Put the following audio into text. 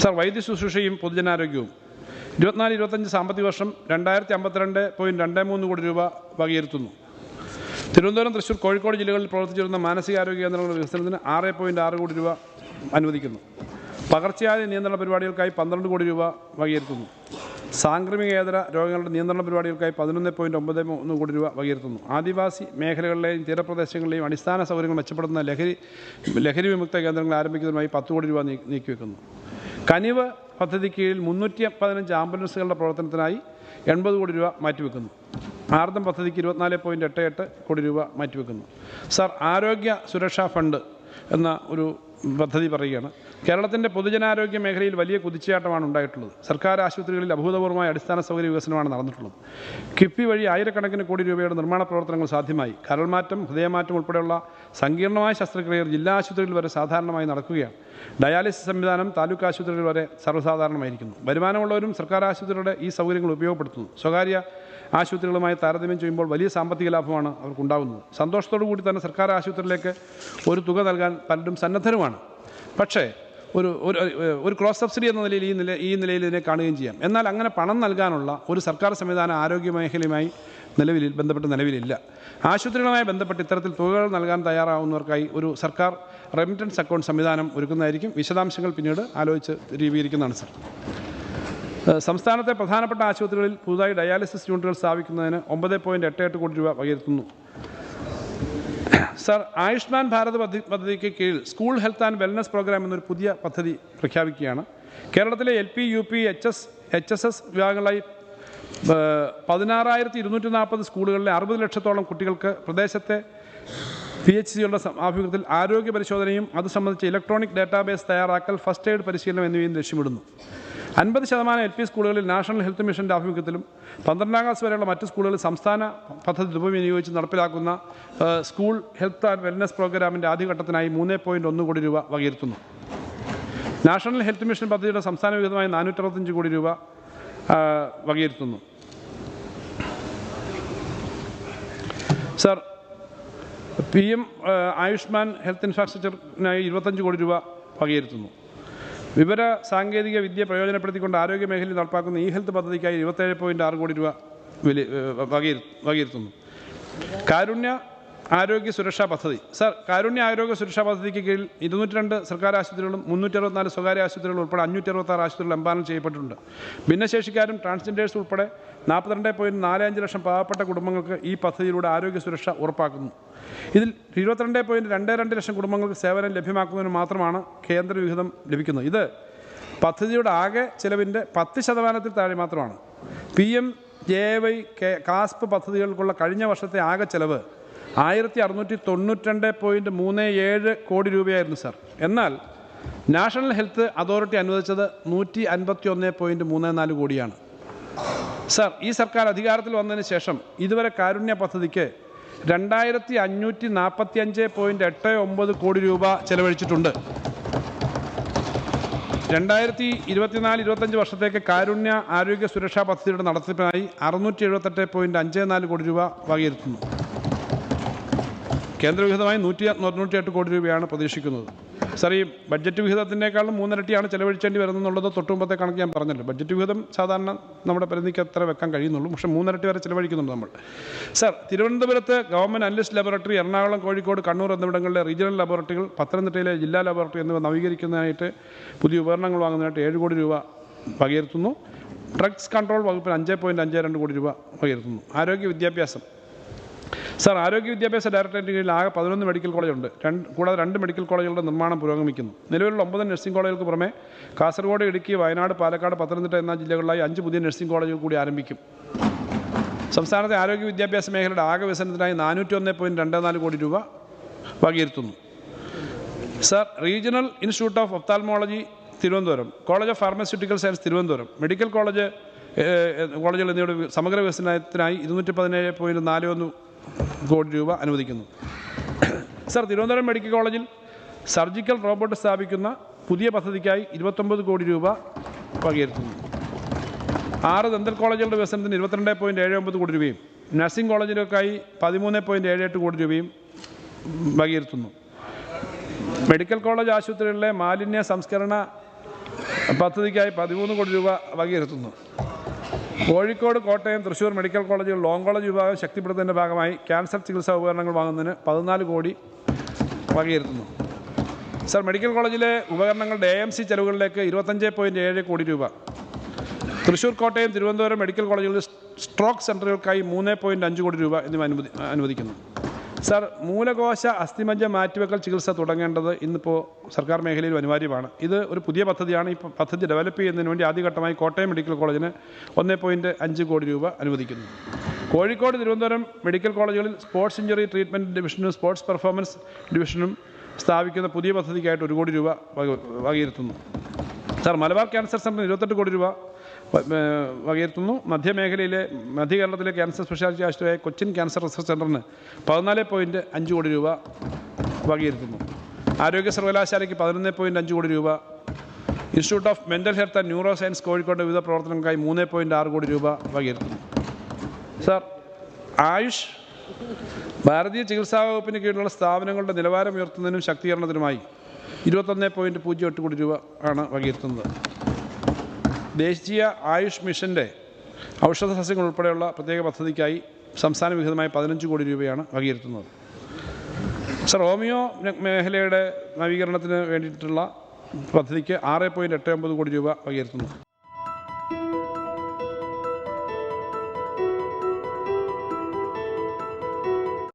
Sir, വൈദ്യശുശ്രൂഷയും പൊതുജനാരോഗ്യവും 24-25 സാമ്പത്തിക വർഷം 2052.23 കോടി രൂപ വകയിരുത്തുന്നു. തിരുവനന്തപുരം, തൃശ്ശൂർ, കോഴിക്കോട് ജില്ലകളിൽ പ്രവർത്തിച്ചിരുന്ന മാനസികാരോഗ്യ കേന്ദ്രങ്ങളുടെ വികസനത്തിന് 6.6 കോടി രൂപ അനുവദിക്കുന്നു. പകർച്ചവ്യാധി നിയന്ത്രണ പരിപാടികൾക്കായി 12 കോടി രൂപ വകയിരുത്തുന്നു. സാംക്രമികേതര രോഗങ്ങളുടെ നിയന്ത്രണ പരിപാടികൾക്കായി 11.93 കോടി രൂപ വകയിരുത്തുന്നു. ആദിവാസി മേഖലകളിലെയും തീരപ്രദേശങ്ങളിലെയും അടിസ്ഥാന സൗകര്യങ്ങൾ മെച്ചപ്പെടുത്തുന്ന ലഹരി വിമുക്ത കേന്ദ്രങ്ങൾ ആരംഭിക്കുന്നതിനായി 10 കോടി രൂപ നീക്കിവെക്കുന്നു. കനിവ് പദ്ധതിക്ക് കീഴിൽ 315 ആംബുലൻസുകളുടെ പ്രവർത്തനത്തിനായി 80 കോടി രൂപ മാറ്റിവെക്കുന്നു. ആർദ്രം പദ്ധതിക്ക് 24.88 കോടി രൂപ മാറ്റിവെക്കുന്നു. സർ, ആരോഗ്യ സുരക്ഷാ ഫണ്ട് എന്ന ഒരു പദ്ധതി പറയുകയാണ്. കേരളത്തിൻ്റെ പൊതുജനാരോഗ്യ മേഖലയിൽ വലിയ കുതിച്ചുചാട്ടമാണ് ഉണ്ടായിട്ടുള്ളത്. സർക്കാർ ആശുപത്രികളിൽ അഭൂതപൂർവമായ അടിസ്ഥാന സൗകര്യ വികസനമാണ് നടന്നിട്ടുള്ളത്. കിഫ്ബി വഴി ആയിരക്കണക്കിന് കോടി രൂപയുടെ നിർമ്മാണ പ്രവർത്തനങ്ങൾ സാധ്യമായി. കരൾമാറ്റം, ഹൃദയമാറ്റം ഉൾപ്പെടെയുള്ള സങ്കീർണമായ ശസ്ത്രക്രിയകൾ ജില്ലാ ആശുപത്രികളിൽ വരെ സാധാരണമായി നടക്കുകയാണ്. ഡയാലിസിസ് സംവിധാനം താലൂക്ക് ആശുപത്രികൾ വരെ സർവ്വസാധാരണമായിരിക്കുന്നു. വരുമാനമുള്ളവരും സർക്കാർ ആശുപത്രികളുടെ ഈ സൗകര്യങ്ങൾ ഉപയോഗപ്പെടുത്തുന്നു. സ്വകാര്യ ആശുപത്രികളുമായി താരതമ്യം ചെയ്യുമ്പോൾ വലിയ സാമ്പത്തിക ലാഭമാണ് അവർക്കുണ്ടാകുന്നത്. സന്തോഷത്തോടു കൂടി തന്നെ സർക്കാർ ആശുപത്രിയിലേക്ക് ഒരു തുക നൽകാൻ പലരും സന്നദ്ധരുമാണ്. പക്ഷേ ഒരു ക്രോസ് സബ്സിഡി എന്ന നിലയിൽ ഈ നിലയിൽ ഇതിനെ കാണുകയും ചെയ്യാം. എന്നാൽ അങ്ങനെ പണം നൽകാനുള്ള ഒരു സർക്കാർ സംവിധാനം ആരോഗ്യ മേഖലയുമായി ബന്ധപ്പെട്ട് നിലവിലില്ല. ആശുപത്രികളുമായി ബന്ധപ്പെട്ട് ഇത്തരത്തിൽ തുകകൾ നൽകാൻ തയ്യാറാവുന്നവർക്കായി ഒരു സർക്കാർ റെമിറ്റൻസ് അക്കൗണ്ട് സംവിധാനം ഒരുക്കുന്നതായിരിക്കും. വിശദാംശങ്ങൾ പിന്നീട് ആലോചിച്ച് രൂപീകരിക്കുന്നതാണ്. സർ, സംസ്ഥാനത്തെ പ്രധാനപ്പെട്ട ആശുപത്രികളിൽ പുതുതായി ഡയാലിസിസ് യൂണിറ്റുകൾ സ്ഥാപിക്കുന്നതിന് 9.88 കോടി രൂപ വകയിരുത്തുന്നു. സർ, ആയുഷ്മാൻ ഭാരത് പദ്ധതിക്ക് കീഴിൽ school health and wellness program എന്നൊരു പുതിയ പദ്ധതി പ്രഖ്യാപിക്കുകയാണ്. കേരളത്തിലെ LP, UP, HSS വിഭാഗങ്ങളായി 16,240 സ്കൂളുകളിലെ 60 ലക്ഷത്തോളം കുട്ടികൾക്ക് പ്രദേശത്തെ PHCകളുടെ ആഭിമുഖ്യത്തിൽ ആരോഗ്യ പരിശോധനയും അത് സംബന്ധിച്ച് ഇലക്ട്രോണിക് ഡാറ്റാബേസ് തയ്യാറാക്കൽ, ഫസ്റ്റ് എയ്ഡ് പരിശീലനം എന്നിവയും ലക്ഷ്യമിടുന്നു. 50% LP സ്കൂളുകളിൽ നാഷണൽ ഹെൽത്ത് മിഷൻ്റെ ആഭിമുഖ്യത്തിലും 12ാം ക്ലാസ് വരെയുള്ള മറ്റ് സ്കൂളുകളിൽ സംസ്ഥാന പദ്ധതി ഉപവിനിയോഗിച്ച് നടപ്പിലാക്കുന്ന സ്കൂൾ ഹെൽത്ത് ആൻഡ് വെൽനസ് പ്രോഗ്രാമിൻ്റെ ആദ്യഘട്ടത്തിനായി 3.1 കോടി രൂപ വകയിരുത്തുന്നു. നാഷണൽ ഹെൽത്ത് മിഷൻ പദ്ധതിയുടെ സംസ്ഥാന വിഹിതമായി 465 കോടി രൂപ വകയിരുത്തുന്നു. സർ, PM ആയുഷ്മാൻ ഹെൽത്ത് ഇൻഫ്രാസ്ട്രക്ചറിനായി 25 കോടി രൂപ വകയിരുത്തുന്നു. വിവര സാങ്കേതിക വിദ്യ പ്രയോജനപ്പെടുത്തിക്കൊണ്ട് ആരോഗ്യ മേഖലയിൽ നടപ്പാക്കുന്ന ഹെൽത്ത് പദ്ധതിക്കായി 27.6 കോടി രൂപ വകയിരുത്തുന്നു. കാരുണ്യ ആരോഗ്യ സുരക്ഷാ പദ്ധതി. സർ, കാരുണ്യ ആരോഗ്യ സുരക്ഷാ പദ്ധതിക്ക് കീഴിൽ 202 സർക്കാർ ആശുപത്രികളും 364 സ്വകാര്യ ആശുപത്രികളും ഉൾപ്പെടെ 566 ആശുപത്രികൾ എംപാനൽ ചെയ്യപ്പെട്ടിട്ടുണ്ട്. ഭിന്നശേഷിക്കാരും ട്രാൻസ്ജെൻഡേഴ്സ് ഉൾപ്പെടെ 42.45 ലക്ഷം പാവപ്പെട്ട കുടുംബങ്ങൾക്ക് ഈ പദ്ധതിയിലൂടെ ആരോഗ്യ സുരക്ഷ ഉറപ്പാക്കുന്നു. ഇതിൽ 22.22 ലക്ഷം കുടുംബങ്ങൾക്ക് സേവനം ലഭ്യമാക്കുന്നതിന് മാത്രമാണ് കേന്ദ്ര വിഹിതം ലഭിക്കുന്നത്. ഇത് പദ്ധതിയുടെ ആകെ ചെലവിൻ്റെ 10% താഴെ മാത്രമാണ്. PMJAY കാസ്പ് പദ്ധതികൾക്കുള്ള കഴിഞ്ഞ വർഷത്തെ ആകെ ചെലവ് 1692.37 കോടി രൂപയായിരുന്നു. സർ, എന്നാൽ നാഷണൽ ഹെൽത്ത് അതോറിറ്റി അനുവദിച്ചത് 151.34 കോടിയാണ്. സർ, ഈ സർക്കാർ അധികാരത്തിൽ വന്നതിന് ശേഷം ഇതുവരെ കാരുണ്യ പദ്ധതിക്ക് 2545.89 കോടി രൂപ ചെലവഴിച്ചിട്ടുണ്ട്. 2024-25 വർഷത്തേക്ക് കാരുണ്യ ആരോഗ്യ സുരക്ഷാ പദ്ധതിയുടെ നടത്തിപ്പിനായി 678.54 കോടി രൂപ വകയിരുത്തുന്നു. കേന്ദ്ര വിഹിതമായി 198 കോടി രൂപയാണ് പ്രതീക്ഷിക്കുന്നത്. സർ, ഈ ബഡ്ജറ്റ് വിഹിതത്തിനേക്കാളും 3 ഇരട്ടിയാണ് ചെലവഴിക്കേണ്ടി വരുന്നുള്ളത് തൊട്ടുമുമ്പത്തെ കണക്ക് ഞാൻ പറഞ്ഞല്ലോ. ബഡ്ജറ്റ് വിഹിതം സാധാരണ നമ്മുടെ പരിധിക്ക് അത്ര വെക്കാൻ കഴിയുന്നുള്ളൂ, പക്ഷേ 3 ഇരട്ടി വരെ ചെലവഴിക്കുന്നുണ്ട് നമ്മൾ. സർ, തിരുവനന്തപുരത്ത് government analyst laboratory, Ernakulam, Kozhikode, Kannur എന്നിവിടങ്ങളിലെ റീജിയണൽ ലബോറട്ടറികൾ, പത്തനംതിട്ടയിലെ ജില്ലാ ലബോറട്ടറി എന്നിവ നവീകരിക്കുന്നതിനായിട്ട് പുതിയ ഉപകരണങ്ങൾ വാങ്ങുന്നതിനായിട്ട് 7 കോടി രൂപ വകയിരുത്തുന്നു. ഡ്രഗ്സ് കൺട്രോൾ വകുപ്പിന് 5.52 കോടി രൂപ വകയിരുത്തുന്നു. ആരോഗ്യ വിദ്യാഭ്യാസം. സർ, ആരോഗ്യ വിദ്യാഭ്യാസ ഡയറക്ടറേറ്റിന് കീഴിൽ ആകെ 11 മെഡിക്കൽ കോളേജുണ്ട്. കൂടാതെ 2 മെഡിക്കൽ കോളേജുകളുടെ നിർമ്മാണം പുരോഗമിക്കുന്നു. നിലവിലുള്ള 9 നഴ്സിംഗ് കോളേജുകൾക്ക് പുറമെ കാസർഗോഡ്, ഇടുക്കി, വയനാട്, പാലക്കാട്, പത്തനംതിട്ട എന്ന ജില്ലകളിലായി 5 പുതിയ നഴ്സിംഗ് കോളേജുകൾ കൂടി ആരംഭിക്കും. സംസ്ഥാനത്തെ ആരോഗ്യ വിദ്യാഭ്യാസ മേഖലയുടെ ആകെ വികസനത്തിനായി 401.24 കോടി രൂപ വകയിരുത്തുന്നു. Sir, regional institute of ophthalmology Thiruvananthapuram, college of pharmaceutical science Thiruvananthapuram, medical കോളേജുകൾ എന്നിവയുടെ സമഗ്ര വികസനത്തിനായി 217.41 കോടി രൂപ അനുവദിക്കുന്നു. സർ, തിരുവനന്തപുരം മെഡിക്കൽ കോളേജിൽ സർജിക്കൽ റോബോട്ട് സ്ഥാപിക്കുന്ന പുതിയ പദ്ധതിക്കായി 29 കോടി രൂപ വകയിരുത്തുന്നു. 6 ദന്തൽ കോളേജുകളുടെ വികസനത്തിന് 22.79 കോടി രൂപയും നഴ്സിംഗ് കോളേജുകൾക്കായി 13.78 കോടി രൂപയും വകയിരുത്തുന്നു. മെഡിക്കൽ കോളേജ് ആശുപത്രികളിലെ മാലിന്യ സംസ്കരണ പദ്ധതിക്കായി 13 കോടി രൂപ വകയിരുത്തുന്നു. കോഴിക്കോട്, കോട്ടയം, തൃശ്ശൂർ മെഡിക്കൽ കോളേജുകളിൽ ഓങ്കോളജി വിഭാഗം ശക്തിപ്പെടുത്തുന്നതിൻ്റെ ഭാഗമായി ക്യാൻസർ ചികിത്സാ ഉപകരണങ്ങൾ വാങ്ങുന്നതിന് 14 കോടി വകയിരുത്തുന്നു. സർ, മെഡിക്കൽ കോളേജിലെ ഉപകരണങ്ങളുടെ AMC ചെലവുകളിലേക്ക് 25.7 കോടി രൂപ. തൃശ്ശൂർ, കോട്ടയം, തിരുവനന്തപുരം മെഡിക്കൽ കോളേജുകളിൽ സ്ട്രോക്ക് സെൻ്ററുകൾക്കായി 3.5 കോടി രൂപ എന്നിവ അനുവദിക്കുന്നു. സർ, മൂലകോശ അസ്ഥിമജ്ജ മാറ്റിവെക്കൽ ചികിത്സ തുടങ്ങേണ്ടത് ഇന്നിപ്പോൾ സർക്കാർ മേഖലയിൽ അനിവാര്യമാണ്. ഇത് ഒരു പുതിയ പദ്ധതിയാണ്. ഈ പദ്ധതി ഡെവലപ്പ് ചെയ്യുന്നതിന് വേണ്ടി ആദ്യഘട്ടമായി കോട്ടയം മെഡിക്കൽ കോളേജിന് 1.5 കോടി രൂപ അനുവദിക്കുന്നു. കോഴിക്കോട്, തിരുവനന്തപുരം മെഡിക്കൽ കോളേജുകളിൽ സ്പോർട്സ് ഇഞ്ചുറി ട്രീറ്റ്മെൻറ്റ് ഡിവിഷനും സ്പോർട്സ് പെർഫോമൻസ് ഡിവിഷനും സ്ഥാപിക്കുന്ന പുതിയ പദ്ധതിക്കായിട്ട് 1 കോടി രൂപ വകയിരുത്തുന്നു. സർ, മലബാർ ക്യാൻസർ സെൻ്ററിന് 28 കോടി രൂപ വകയിരുത്തുന്നു. മധ്യ കേരളത്തിലെ ക്യാൻസർ സ്പെഷ്യാലിറ്റി ആശുപത്രിയായ കൊച്ചിൻ ക്യാൻസർ റിസർച്ച് സെൻ്ററിന് 14.5 കോടി രൂപ വകയിരുത്തുന്നു. ആരോഗ്യ സർവകലാശാലയ്ക്ക് 11.5 കോടി രൂപ. Institute of mental health and neuro science Kozhikode വിവിധ പ്രവർത്തനങ്ങൾക്കായി 3.6 കോടി രൂപ വകയിരുത്തുന്നു. സർ, ആയുഷ് ഭാരതീയ ചികിത്സാ വകുപ്പിന് കീഴിലുള്ള സ്ഥാപനങ്ങളുടെ നിലവാരം ഉയർത്തുന്നതിനും ശാക്തീകരണത്തിനുമായി 21.08 കോടി രൂപ ആണ് വകയിരുത്തുന്നത്. ദേശീയ ആയുഷ് മിഷൻ്റെ ഔഷധ സസ്യങ്ങൾ ഉൾപ്പെടെയുള്ള പ്രത്യേക പദ്ധതിക്കായി സംസ്ഥാന വിഹിതമായി 15 കോടി രൂപയാണ് വകയിരുത്തുന്നത്. സർ, ഹോമിയോ മേഖലയുടെ നവീകരണത്തിന് വേണ്ടിയിട്ടുള്ള പദ്ധതിക്ക് 6.89 കോടി രൂപ വകയിരുത്തുന്നു.